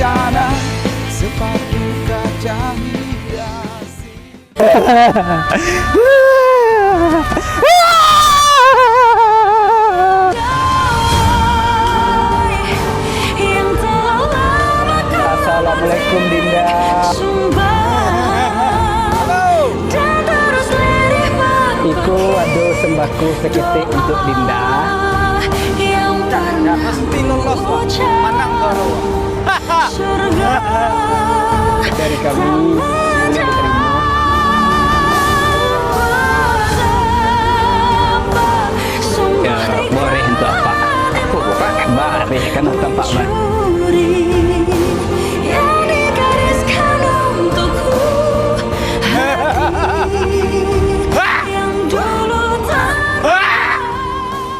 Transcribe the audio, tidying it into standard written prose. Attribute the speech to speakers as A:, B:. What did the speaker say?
A: bencana, sepatu kaca hiasi.
B: Assalamualaikum Dinda. Iku aduh sembako seketik untuk Dinda.
A: Pasti lolos wah. Menang baru.
B: Dari kami